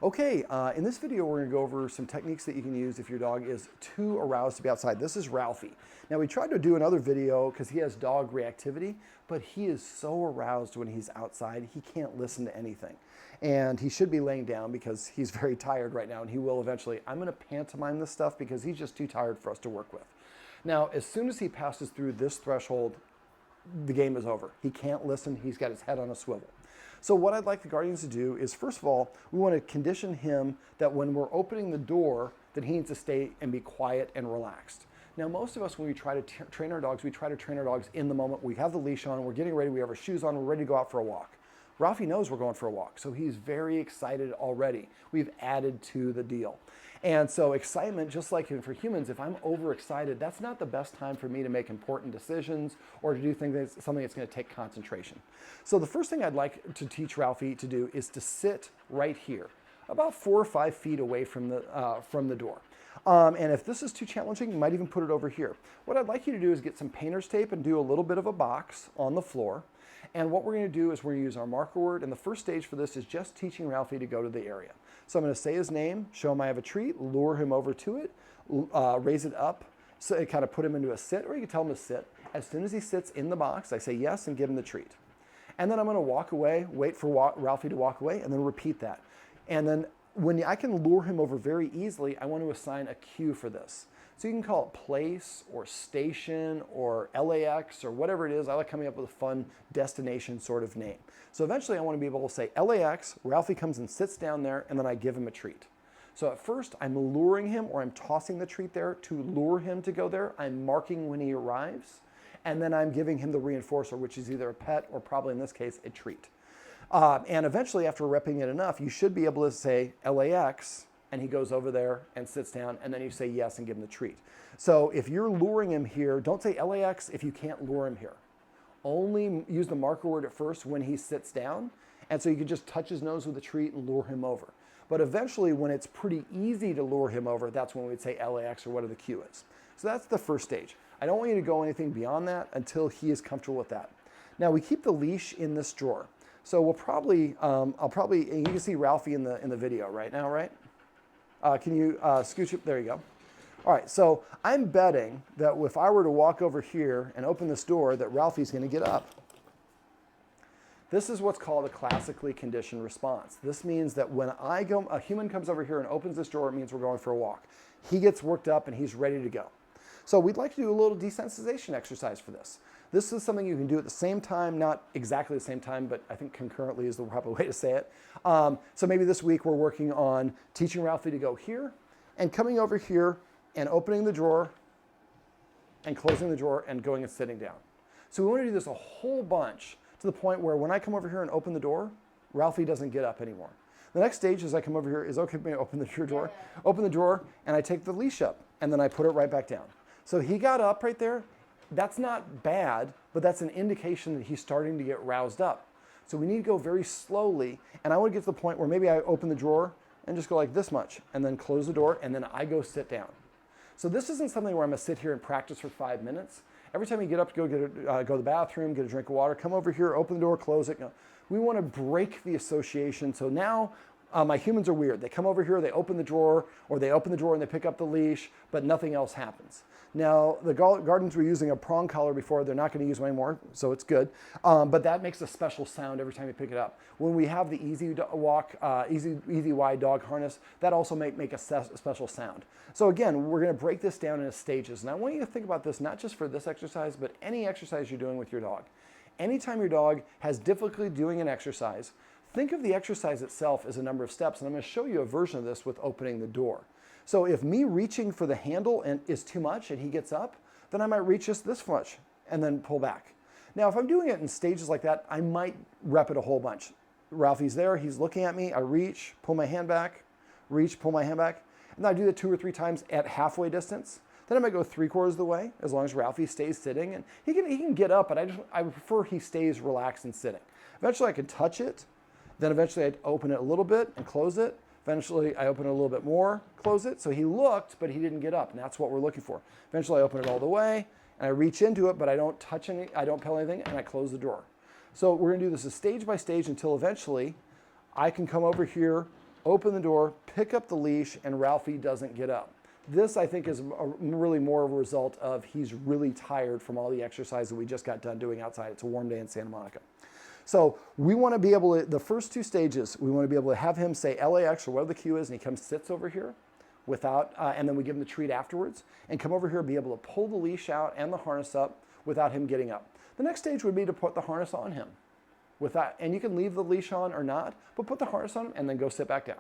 Okay, in this video we're going to go over some techniques that you can use if your dog is too aroused to be outside. This is Rowlfy. Now we tried to do another video because he has dog reactivity, but he is so aroused when he's outside he can't listen to anything. And he should be laying down because he's very tired right now, and he will eventually. I'm going to pantomime this stuff because he's just too tired for us to work with. Now as soon as he passes through this threshold, the game is over. He can't listen. He's got his head on a swivel. So what I'd like the guardians to do is, first of all, we want to condition him that when we're opening the door, that he needs to stay and be quiet and relaxed. Now, most of us, when we try to train our dogs, we try to train our dogs in the moment. We have the leash on, we're getting ready, we have our shoes on, we're ready to go out for a walk. Rowlfy knows we're going for a walk, so he's very excited already. We've added to the deal. And so excitement, just like for humans, if I'm overexcited, that's not the best time for me to make important decisions or to do something that's going to take concentration. So the first thing I'd like to teach Rowlfy to do is to sit right here, about 4 or 5 feet away from the door. And if this is too challenging, you might even put it over here. What I'd like you to do is get some painter's tape and do a little bit of a box on the floor. And what we're going to do is we're going to use our marker word, and the first stage for this is just teaching Rowlfy to go to the area. So I'm going to say his name, show him I have a treat, lure him over to it, raise it up, so kind of put him into a sit, or you can tell him to sit. As soon as he sits in the box, I say yes and give him the treat. And then I'm going to walk away, wait for Rowlfy to walk away, and then repeat that. And then when I can lure him over very easily, I want to assign a cue for this. So you can call it place or station or LAX or whatever it is. I like coming up with a fun destination sort of name. So eventually I want to be able to say LAX, Rowlfy comes and sits down there, and then I give him a treat. So at first I'm luring him, or I'm tossing the treat there to lure him to go there. I'm marking when he arrives, and then I'm giving him the reinforcer, which is either a pet or probably in this case a treat. And eventually, after repping it enough, you should be able to say LAX, and he goes over there and sits down, and then you say yes and give him the treat. So if you're luring him here, don't say LAX if you can't lure him here. Only use the marker word at first when he sits down, and so you can just touch his nose with a treat and lure him over. But eventually, when it's pretty easy to lure him over, that's when we'd say LAX or whatever the cue is. So that's the first stage. I don't want you to go anything beyond that until he is comfortable with that. Now we keep the leash in this drawer. So we'll probably, you can see Rowlfy in the video right now, right? Can you scooch it? There you go. All right, so I'm betting that if I were to walk over here and open this door, that Rowlfy's going to get up. This is what's called a classically conditioned response. This means that when a human comes over here and opens this door, it means we're going for a walk. He gets worked up and he's ready to go. So we'd like to do a little desensitization exercise for this. This is something you can do at the same time, not exactly the same time, but I think concurrently is the proper way to say it. So maybe this week we're working on teaching Rowlfy to go here and coming over here and opening the drawer and closing the drawer and going and sitting down. So we want to do this a whole bunch to the point where when I come over here and open the door, Rowlfy doesn't get up anymore. The next stage as I come over here is, okay, open the drawer, open the drawer, and I take the leash up and then I put it right back down. So he got up right there. That's not bad, but that's an indication that he's starting to get roused up. So we need to go very slowly, and I want to get to the point where maybe I open the drawer and just go like this much, and then close the door, and then I go sit down. So this isn't something where I'm going to sit here and practice for 5 minutes. Every time you get up to go to the bathroom, get a drink of water, come over here, open the door, close it. We want to break the association. So now my humans are weird. They come over here, they open the drawer, or they open the drawer and they pick up the leash, but nothing else happens. Now, the guardians were using a prong collar before. They're not going to use one anymore, so it's good. But that makes a special sound every time you pick it up. When we have the easy walk, easy wide dog harness, that also make a special sound. So again, we're going to break this down into stages. And I want you to think about this not just for this exercise, but any exercise you're doing with your dog. Anytime your dog has difficulty doing an exercise, think of the exercise itself as a number of steps. And I'm going to show you a version of this with opening the door. So if me reaching for the handle is too much and he gets up, then I might reach just this much and then pull back. Now, if I'm doing it in stages like that, I might rep it a whole bunch. Rowlfy's there, he's looking at me, I reach, pull my hand back, reach, pull my hand back. And I do that 2 or 3 times at halfway distance. Then I might go 3/4 of the way, as long as Rowlfy stays sitting. And he can get up, but I prefer he stays relaxed and sitting. Eventually I can touch it. Then eventually I'd open it a little bit and close it. Eventually, I open it a little bit more, close it. So he looked, but he didn't get up, and that's what we're looking for. Eventually, I open it all the way, and I reach into it, but I don't touch I don't peel anything, and I close the drawer. So we're going to do this stage by stage until eventually I can come over here open the door, pick up the leash, and Rowlfy doesn't get up. This, I think, is really more of a result of he's really tired from all the exercise that we just got done doing outside. It's a warm day in Santa Monica. So we want to be able to, the first two stages, we want to be able to have him say LAX or whatever the cue is, and he comes, sits over here without, and then we give him the treat afterwards, and come over here and be able to pull the leash out and the harness up without him getting up. The next stage would be to put the harness on him. And you can leave the leash on or not, but put the harness on him and then go sit back down.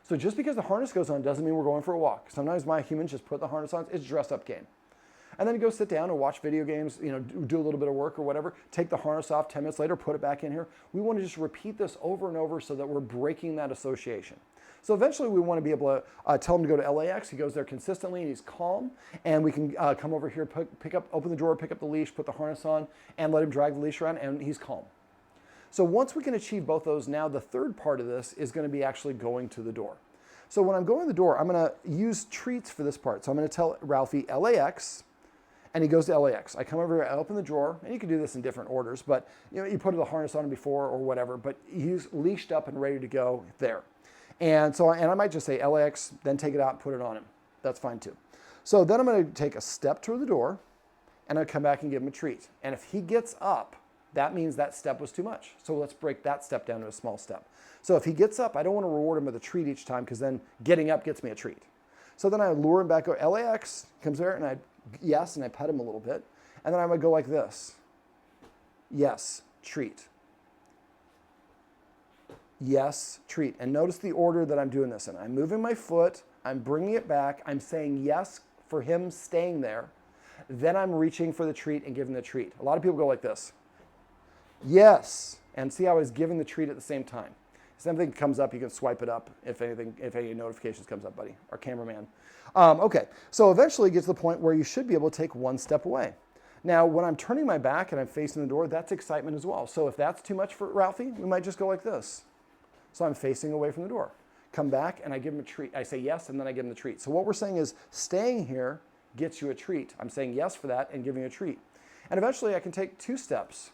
So just because the harness goes on doesn't mean we're going for a walk. Sometimes my humans just put the harness on, it's a dress up game. And then go sit down and watch video games, do a little bit of work or whatever, take the harness off, 10 minutes later, put it back in here. We want to just repeat this over and over so that we're breaking that association. So eventually we want to be able to tell him to go to LAX. He goes there consistently and he's calm. And we can come over here, open the drawer, pick up the leash, put the harness on, and let him drag the leash around, and he's calm. So once we can achieve both those, now the third part of this is going to be actually going to the door. So when I'm going to the door, I'm going to use treats for this part. So I'm going to tell Rowlfy LAX, and he goes to LAX. I come over here, I open the drawer, and you can do this in different orders, but you put the harness on him before or whatever, but he's leashed up and ready to go there. And I might just say LAX, then take it out and put it on him. That's fine too. So then I'm going to take a step toward the door, and I'll come back and give him a treat. And if he gets up, that means that step was too much. So let's break that step down to a small step. So if he gets up, I don't want to reward him with a treat each time because then getting up gets me a treat. So then I lure him back, go LAX, comes there, and I pet him a little bit. And then I'm going to go like this. Yes, treat. Yes, treat. And notice the order that I'm doing this in. I'm moving my foot, I'm bringing it back, I'm saying yes for him staying there. Then I'm reaching for the treat and giving the treat. A lot of people go like this. Yes, and see how I was giving the treat at the same time. If something comes up, you can swipe it up if any notifications comes up, buddy, our cameraman. Okay, so eventually it gets to the point where you should be able to take one step away. Now, when I'm turning my back and I'm facing the door, that's excitement as well. So if that's too much for Rowlfy, we might just go like this. So I'm facing away from the door. Come back and I give him a treat. I say yes, and then I give him the treat. So what we're saying is staying here gets you a treat. I'm saying yes for that and giving you a treat. And eventually I can take 2 steps.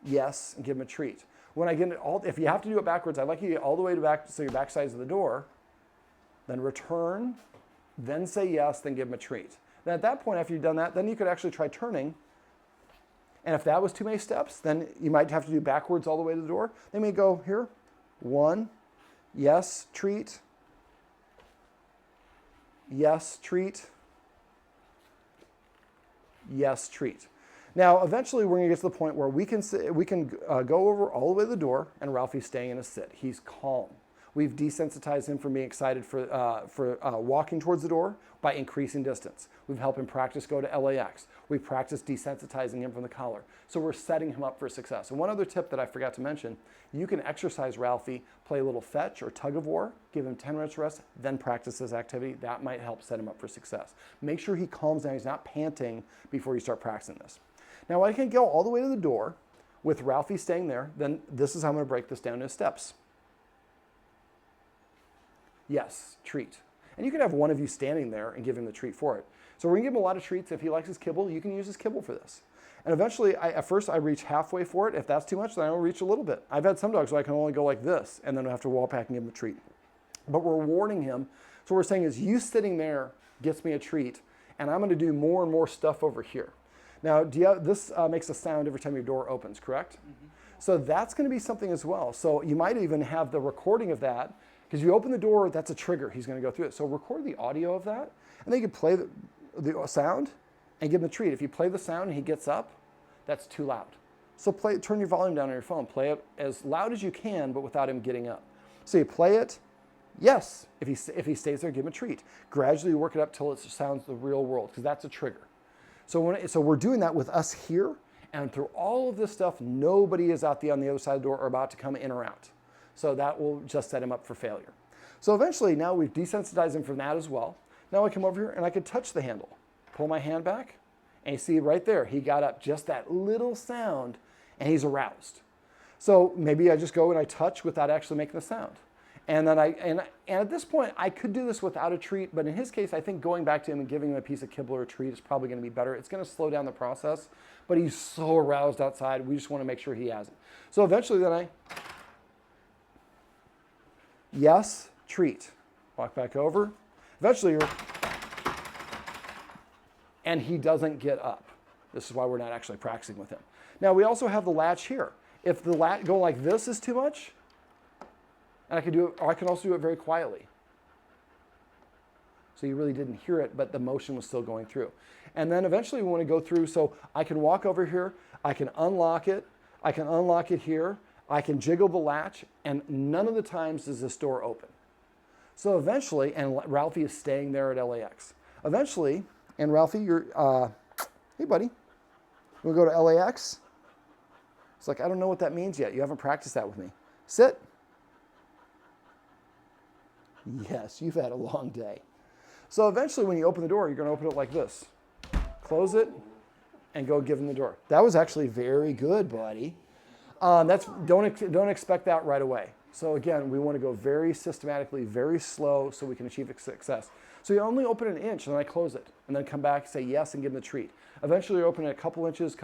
Yes, and give him a treat. When I get it all, if you have to do it backwards, I'd like you to get all the way to back, so your back sides of the door, then return, then say yes, then give him a treat. Then at that point, after you've done that, then you could actually try turning. And if that was too many steps, then you might have to do backwards all the way to the door. Then we go here, 1, yes, treat, yes, treat, yes, treat. Now, eventually, we're going to get to the point where we can go over all the way to the door, and Rowlfy's staying in a sit. He's calm. We've desensitized him from being excited for walking towards the door by increasing distance. We've helped him practice go to LAX. We've practiced desensitizing him from the collar. So we're setting him up for success. And one other tip that I forgot to mention, you can exercise Rowlfy, play a little fetch or tug of war, give him 10 minutes rest, then practice this activity. That might help set him up for success. Make sure he calms down. He's not panting before you start practicing this. Now, I can go all the way to the door with Rowlfy staying there. Then this is how I'm going to break this down into steps. Yes, treat. And you could have one of you standing there and give him the treat for it. So we're going to give him a lot of treats. If he likes his kibble, you can use his kibble for this. And eventually, at first I reach halfway for it. If that's too much, then I'll reach a little bit. I've had some dogs where I can only go like this, and then I have to walk back and give him a treat. But we're rewarding him. So what we're saying is, you sitting there gets me a treat, and I'm going to do more and more stuff over here. Now, this makes a sound every time your door opens, correct? Mm-hmm. So that's going to be something as well. So you might even have the recording of that, because you open the door, that's a trigger. He's going to go through it. So record the audio of that, and then you can play the sound and give him a treat. If you play the sound and he gets up, that's too loud. So turn your volume down on your phone. Play it as loud as you can, but without him getting up. So you play it. Yes, if he stays there, give him a treat. Gradually work it up till it sounds the real world, because that's a trigger. So we're doing that with us here, and through all of this stuff, nobody is on the other side of the door or about to come in or out. So that will just set him up for failure. So eventually, now we've desensitized him from that as well. Now I come over here and I could touch the handle. Pull my hand back, and you see right there, he got up, just that little sound, and he's aroused. So maybe I just go and I touch without actually making the sound. And then and at this point, I could do this without a treat, but in his case, I think going back to him and giving him a piece of kibble or a treat is probably going to be better. It's going to slow down the process, but he's so aroused outside, we just want to make sure he has it. So eventually then Yes, treat. Walk back over. Eventually you're, and he doesn't get up. This is why we're not actually practicing with him. Now we also have the latch here. If the latch go like this is too much, and I can do it, or I can also do it very quietly. So you really didn't hear it, but the motion was still going through. And then eventually we want to go through, so I can walk over here, I can unlock it here, I can jiggle the latch, and none of the times does this door open. So eventually, and Rowlfy is staying there at LAX. Eventually, and Rowlfy, you're, hey buddy, we'll go to LAX. It's like, I don't know what that means yet. You haven't practiced that with me. Sit. Yes, you've had a long day. So eventually when you open the door, you're going to open it like this. Close it and go give him the door. That was actually very good, buddy. Don't expect that right away. So again, we want to go very systematically, very slow so we can achieve success. So you only open an inch and then I close it and then come back, say yes, and give him the treat. Eventually you're opening a couple inches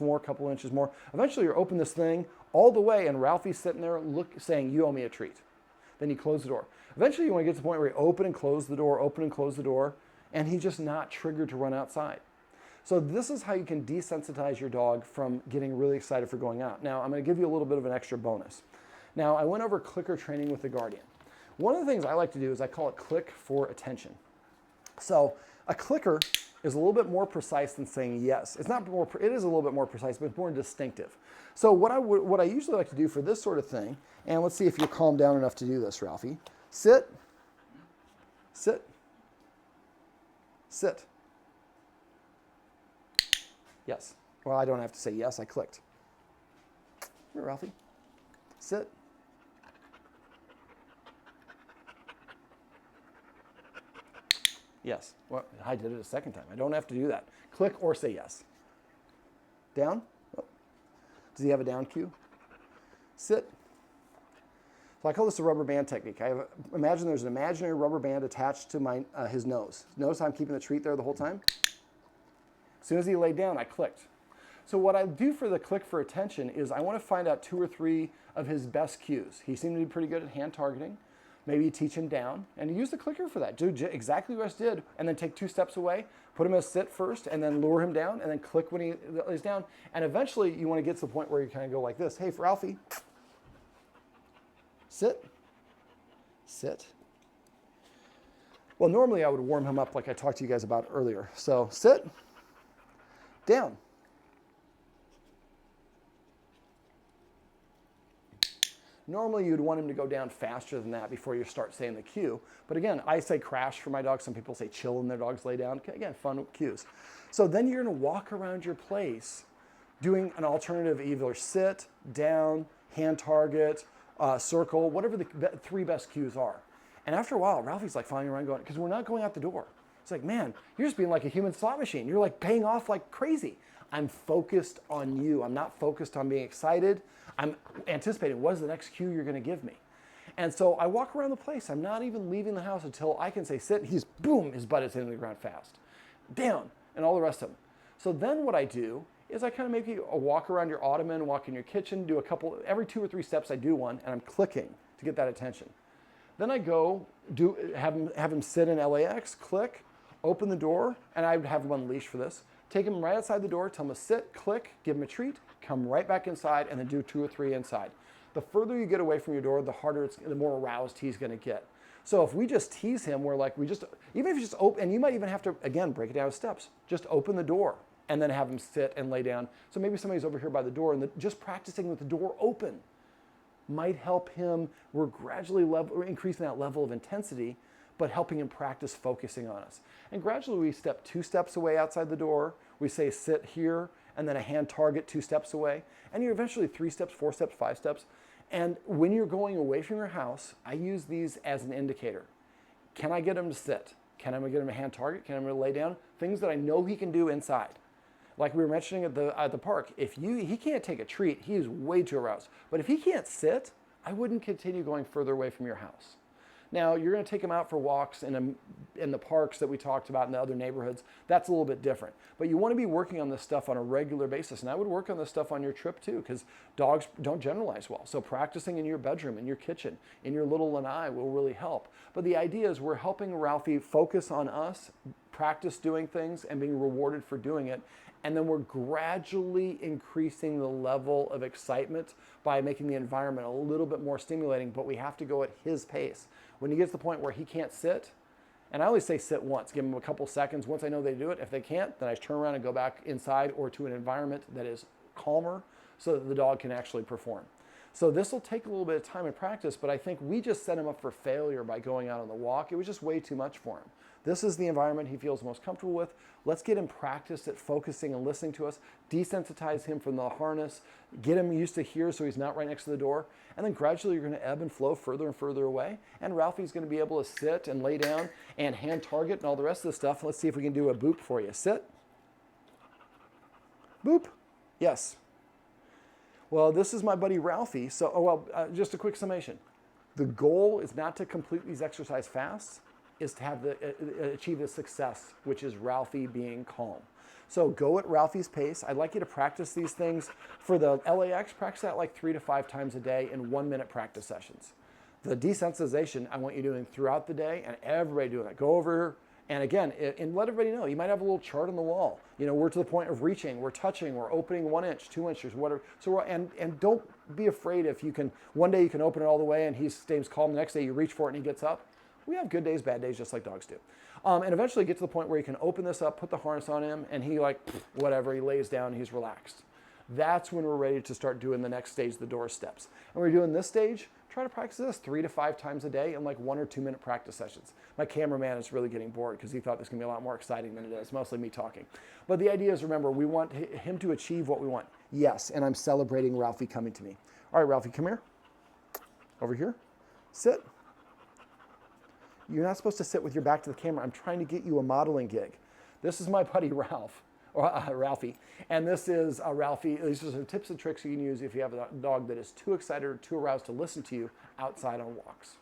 more, couple inches more. Eventually you're open this thing all the way and Rowlfy's sitting there saying, you owe me a treat. Then you close the door. Eventually you want to get to the point where you open and close the door, and he's just not triggered to run outside. So this is how you can desensitize your dog from getting really excited for going out. Now I'm going to give you a little bit of an extra bonus. Now I went over clicker training with the Guardian. One of the things I like to do is I call it click for attention. So a clicker is a little bit more precise than saying yes. It is a little bit more precise, but it's more distinctive. So what I usually like to do for this sort of thing, and let's see if you're calmed down enough to do this, Rowlfy. Sit, sit, sit. Yes. Well, I don't have to say yes, I clicked. Come here, Rowlfy. Sit. Yes. Well, I did it a second time. I don't have to do that. Click or say yes. Down. Oh. Does he have a down cue? Sit. So I call this a rubber band technique. Imagine there's an imaginary rubber band attached to his nose. Notice how I'm keeping the treat there the whole time? As soon as he laid down, I clicked. So what I do for the click for attention is I want to find out 2 or 3 of his best cues. He seemed to be pretty good at hand targeting. Maybe you teach him down and use the clicker for that. Do exactly what I just did and then take 2 steps away, put him as sit first and then lure him down and then click when he lays down. And eventually you want to get to the point where you kind of go like this. Hey, for Rowlfy, sit, sit. Well, normally I would warm him up like I talked to you guys about earlier. So sit, down. Normally you'd want him to go down faster than that before you start saying the cue. But again, I say crash for my dog. Some people say chill when their dogs lay down. Again, fun cues. So then you're going to walk around your place doing an alternative, either sit, down, hand target, circle, whatever the 3 best cues are. And after a while, Rowlfy's like following around going, because we're not going out the door. It's like, man, you're just being like a human slot machine. You're like paying off like crazy. I'm focused on you. I'm not focused on being excited. I'm anticipating what is the next cue you're going to give me. And so I walk around the place. I'm not even leaving the house until I can say sit. He's boom, his butt is hitting the ground fast. Down, and all the rest of them. So then what I do is I kind of maybe a walk around your ottoman, walk in your kitchen, do a couple, every 2 or 3 steps I do one, and I'm clicking to get that attention. Then I go, have him sit in LAX, click, open the door, and I would have him on leash for this. Take him right outside the door, tell him to sit, click, give him a treat, come right back inside, and then do 2 or 3 inside. The further you get away from your door, the more aroused he's going to get. So if we just tease him, even if you just open, and you might even have to, again, break it down to steps. Just open the door and then have him sit and lay down. So maybe somebody's over here by the door, and just practicing with the door open might help him. We're gradually increasing that level of intensity, but helping him practice focusing on us. And gradually we step 2 steps away outside the door. We say sit here, and then a hand target 2 steps away. And you're eventually 3 steps, 4 steps, 5 steps. And when you're going away from your house, I use these as an indicator. Can I get him to sit? Can I get him a hand target? Can I get him to lay down? Things that I know he can do inside. Like we were mentioning at the park, he can't take a treat, he is way too aroused. But if he can't sit, I wouldn't continue going further away from your house. Now, you're going to take him out for walks in the parks that we talked about in the other neighborhoods. That's a little bit different. But you want to be working on this stuff on a regular basis. And I would work on this stuff on your trip too, because dogs don't generalize well. So practicing in your bedroom, in your kitchen, in your little lanai will really help. But the idea is we're helping Rowlfy focus on us, practice doing things, and being rewarded for doing it. And then we're gradually increasing the level of excitement by making the environment a little bit more stimulating, but we have to go at his pace. When he gets to the point where he can't sit, and I always say sit once, give him a couple seconds. Once I know they do it, if they can't, then I turn around and go back inside or to an environment that is calmer so that the dog can actually perform. So this will take a little bit of time and practice, but I think we just set him up for failure by going out on the walk. It was just way too much for him. This is the environment he feels most comfortable with. Let's get him practiced at focusing and listening to us, desensitize him from the harness, get him used to here so he's not right next to the door, and then gradually you're going to ebb and flow further and further away, and Rowlfy's going to be able to sit and lay down and hand target and all the rest of the stuff. Let's see if we can do a boop for you. Sit. Boop. Yes. Well, this is my buddy Rowlfy. So, just a quick summation. The goal is not to complete these exercises fast, is to have achieve the success, which is Rowlfy being calm. So go at Rowlfy's pace. I'd like you to practice these things. For the LAX, practice that like 3 to 5 times a day in 1-minute practice sessions. The desensitization, I want you doing throughout the day, and everybody doing that. Go over, and again, and let everybody know. You might have a little chart on the wall. You know, we're to the point of reaching, we're touching, we're opening 1 inch, 2 inches, whatever. So, and don't be afraid if you can, one day you can open it all the way and he stays calm, the next day you reach for it and he gets up. We have good days, bad days, just like dogs do. And eventually get to the point where you can open this up, put the harness on him, and he whatever, he lays down, he's relaxed. That's when we're ready to start doing the next stage, the door steps. And we're doing this stage, try to practice this 3 to 5 times a day in like 1 or 2 minute practice sessions. My cameraman is really getting bored because he thought this was gonna be a lot more exciting than it is, mostly me talking. But the idea is, remember, we want him to achieve what we want. Yes, and I'm celebrating Rowlfy coming to me. All right, Rowlfy, come here. Over here, sit. You're not supposed to sit with your back to the camera. I'm trying to get you a modeling gig. This is my buddy Rowlfy, and this is Rowlfy. These are some tips and tricks you can use if you have a dog that is too excited or too aroused to listen to you outside on walks.